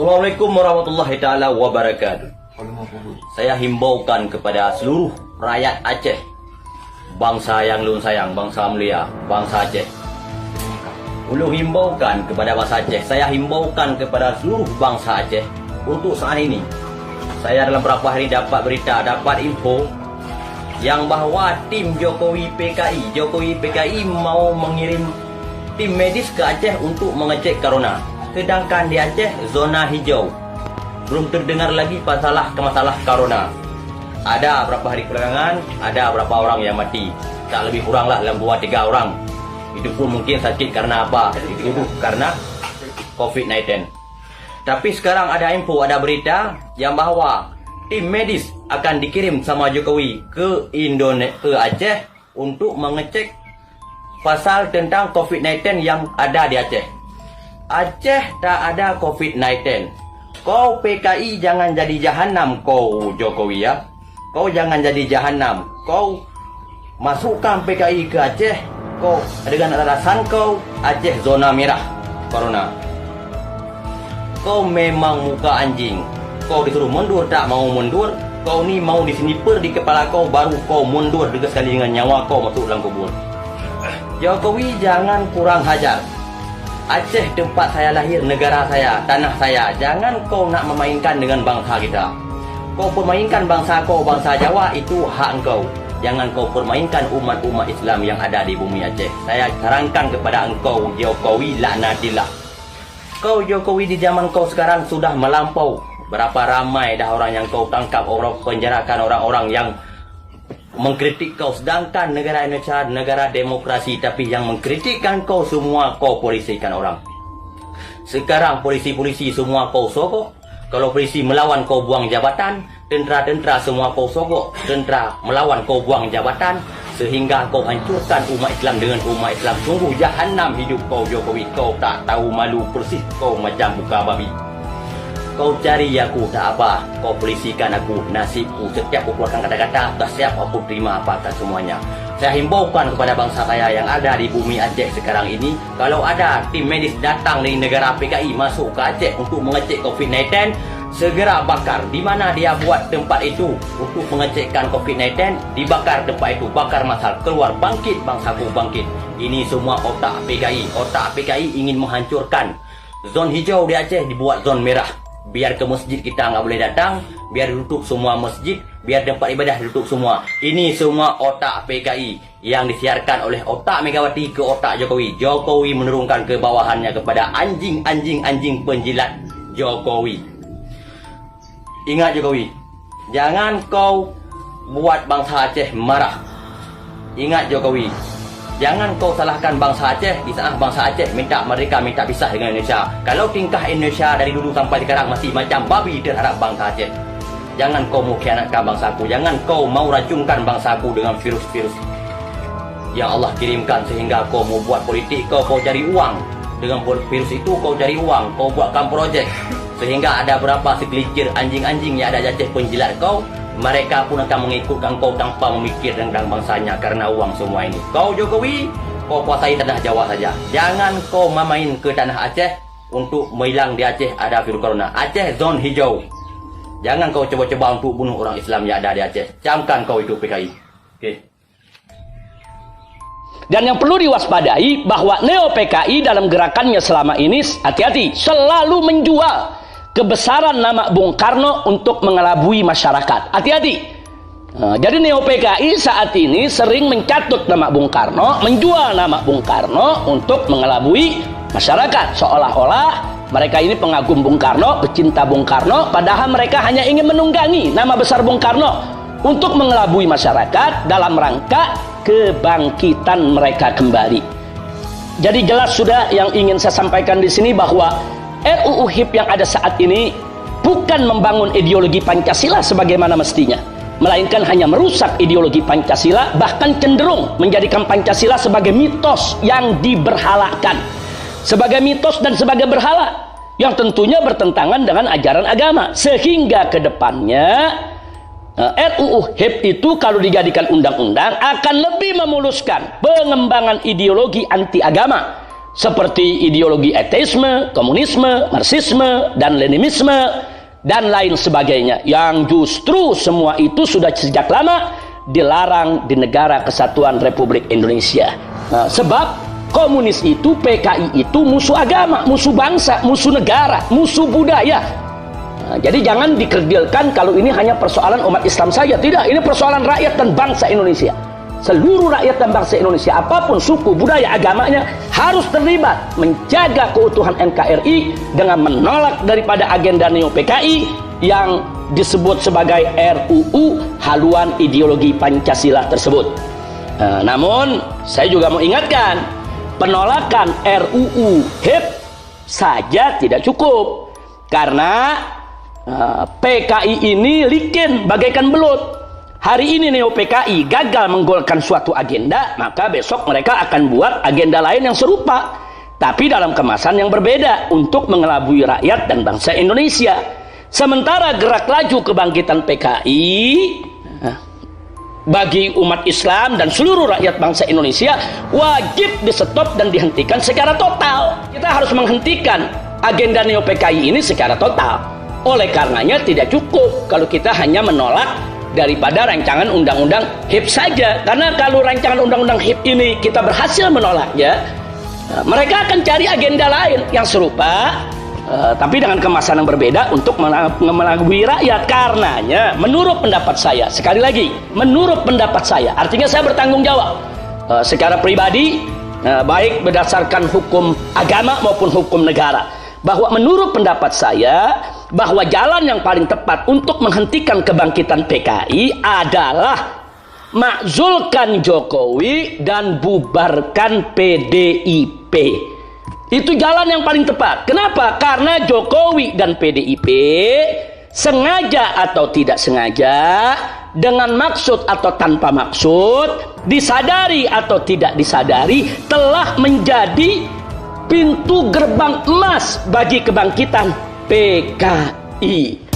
Assalamualaikum warahmatullahi taala wabarakatuh. Saya himbaukan kepada seluruh rakyat Aceh, bangsa yang lun sayang, bangsa mulia, bangsa Aceh. Ulu himbaukan kepada bangsa Aceh, saya himbaukan kepada seluruh bangsa Aceh untuk saat ini. Saya dalam beberapa hari dapat berita, dapat info yang bahawa tim Jokowi PKI mau mengirim tim medis ke Aceh untuk mengecek corona. Sedangkan di Aceh zona hijau, belum terdengar lagi masalah corona. Ada berapa hari belakangan, ada berapa orang yang mati, tak lebih kurang lah dalam 2-3 orang. Itu pun mungkin sakit karena apa? Itu karena COVID-19. Tapi sekarang ada info, ada berita yang bahawa tim medis akan dikirim sama Jokowi ke Aceh untuk mengecek pasal tentang COVID-19 yang ada di Aceh. Aceh tak ada COVID-19. Kau PKI jangan jadi jahanam kau Jokowi ya. Kau jangan jadi jahanam. Kau masukkan PKI ke Aceh. Kau dengan alasan kau Aceh zona merah corona. Kau memang muka anjing. Kau disuruh mundur tak mau mundur. Kau ni mau disniper di kepala kau baru kau mundur dengan sekali dengan nyawa kau masuk dalam kubur. Jokowi jangan kurang hajar. Aceh tempat saya lahir, negara saya, tanah saya. Jangan kau nak memainkan dengan bangsa kita. Kau permainkan bangsa kau, bangsa Jawa, itu hak engkau. Jangan kau permainkan umat-umat Islam yang ada di bumi Aceh. Saya sarankan kepada engkau Jokowi, laknatillah. Kau Jokowi di zaman kau sekarang sudah melampau. Berapa ramai dah orang yang kau tangkap, orang penjarakan orang-orang yang mengkritik kau. Sedangkan negara Indonesia negara demokrasi, tapi yang mengkritikkan kau semua kau polisikan orang. Sekarang polisi-polisi semua kau sogok. Kalau polisi melawan kau buang jabatan. Tentera-tentera semua kau sogok. Tentera melawan kau buang jabatan. Sehingga kau hancurkan umat Islam dengan umat Islam. Sungguh jahanam hidup kau Jokowi. Kau tak tahu malu persis. Kau macam buka babi. Kau cari aku tak apa. Kau polisikan aku, nasibku. Setiap aku keluarkan kata-kata, tak siap aku terima apa-apa semuanya. Saya himbaukan kepada bangsa saya yang ada di bumi Aceh sekarang ini. Kalau ada tim medis datang dari negara PKI masuk ke Aceh untuk mengecek COVID-19, segera bakar. Di mana dia buat tempat itu untuk mengecekkan COVID-19, dibakar tempat itu. Bakar masal, keluar, bangkit bangsaku bangkit. Ini semua otak PKI. Otak PKI ingin menghancurkan. Zon hijau di Aceh dibuat zon merah. Biar ke masjid kita nggak boleh datang, biar ditutup semua masjid, biar tempat ibadah ditutup semua. Ini semua otak PKI yang disiarkan oleh otak Megawati ke otak Jokowi. Jokowi menurunkan ke bawahannya kepada anjing penjilat Jokowi. Ingat Jokowi, jangan kau buat bangsa Aceh marah. Ingat Jokowi, jangan kau salahkan bangsa Aceh di saat bangsa Aceh minta pisah dengan Indonesia. Kalau tingkah Indonesia dari dulu sampai sekarang masih macam babi terhadap bangsa Aceh. Jangan kau mengkhianatkan bangsaku. Jangan kau mau racunkan bangsaku dengan virus-virus yang Allah kirimkan sehingga kau mau buat politik, kau cari uang. Dengan virus itu kau cari uang, kau buatkan projek. Sehingga ada berapa segelintir anjing-anjing yang ada di Aceh penjilat kau. Mereka pun akan mengikutkan kau tanpa memikir tentang bangsanya karena uang semua ini. Kau Jokowi, kau kuasai tanah Jawa saja. Jangan kau main ke tanah Aceh untuk menghilang di Aceh ada virus corona. Aceh zon hijau. Jangan kau coba-coba untuk bunuh orang Islam yang ada di Aceh. Camkan kau itu PKI. Okey. Dan yang perlu diwaspadai bahwa Neo PKI dalam gerakannya selama ini, hati-hati, selalu menjual kebesaran nama Bung Karno untuk mengelabui masyarakat. Hati-hati. Jadi Neo PKI saat ini sering mencatut nama Bung Karno, menjual nama Bung Karno untuk mengelabui masyarakat. Seolah-olah mereka ini pengagum Bung Karno, pecinta Bung Karno, padahal mereka hanya ingin menunggangi nama besar Bung Karno untuk mengelabui masyarakat dalam rangka kebangkitan mereka kembali. Jadi jelas sudah yang ingin saya sampaikan di sini bahwa RUU HIP yang ada saat ini bukan membangun ideologi Pancasila sebagaimana mestinya, melainkan hanya merusak ideologi Pancasila, bahkan cenderung menjadikan Pancasila sebagai mitos yang diberhalakan, sebagai mitos dan sebagai berhala yang tentunya bertentangan dengan ajaran agama. Sehingga ke depannya RUU HIP itu kalau dijadikan undang-undang akan lebih memuluskan pengembangan ideologi anti agama, seperti ideologi ateisme, komunisme, marxisme, dan leninisme, dan lain sebagainya, yang justru semua itu sudah sejak lama dilarang di negara Kesatuan Republik Indonesia. Sebab komunis itu, PKI itu musuh agama, musuh bangsa, musuh negara, musuh budaya. Jadi jangan dikerdilkan kalau ini hanya persoalan umat Islam saja. Tidak, ini persoalan rakyat dan bangsa Indonesia. Seluruh rakyat dan bangsa Indonesia, apapun suku, budaya, agamanya, harus terlibat menjaga keutuhan NKRI dengan menolak daripada agenda Neo-PKI yang disebut sebagai RUU haluan ideologi Pancasila tersebut. Namun saya juga mau ingatkan, penolakan RUU HIP saja tidak cukup, karena PKI ini licin bagaikan belut. Hari ini Neo-PKI gagal menggolkan suatu agenda, maka besok mereka akan buat agenda lain yang serupa, tapi dalam kemasan yang berbeda untuk mengelabui rakyat dan bangsa Indonesia. Sementara gerak laju kebangkitan PKI bagi umat Islam dan seluruh rakyat bangsa Indonesia wajib di-stop dan dihentikan secara total. Kita harus menghentikan agenda Neo-PKI ini secara total. Oleh karenanya tidak cukup kalau kita hanya menolak daripada rancangan undang-undang HIP saja. Karena kalau rancangan undang-undang HIP ini kita berhasil menolaknya, mereka akan cari agenda lain yang serupa, tapi dengan kemasan yang berbeda untuk mengelabui rakyat. Karenanya menurut pendapat saya, sekali lagi, menurut pendapat saya, artinya saya bertanggung jawab secara pribadi, baik berdasarkan hukum agama maupun hukum negara, bahwa menurut pendapat saya, bahwa jalan yang paling tepat untuk menghentikan kebangkitan PKI adalah makzulkan Jokowi dan bubarkan PDIP. Itu jalan yang paling tepat. Kenapa? Karena Jokowi dan PDIP sengaja atau tidak sengaja, dengan maksud atau tanpa maksud, disadari atau tidak disadari, telah menjadi pintu gerbang emas bagi kebangkitan PKI.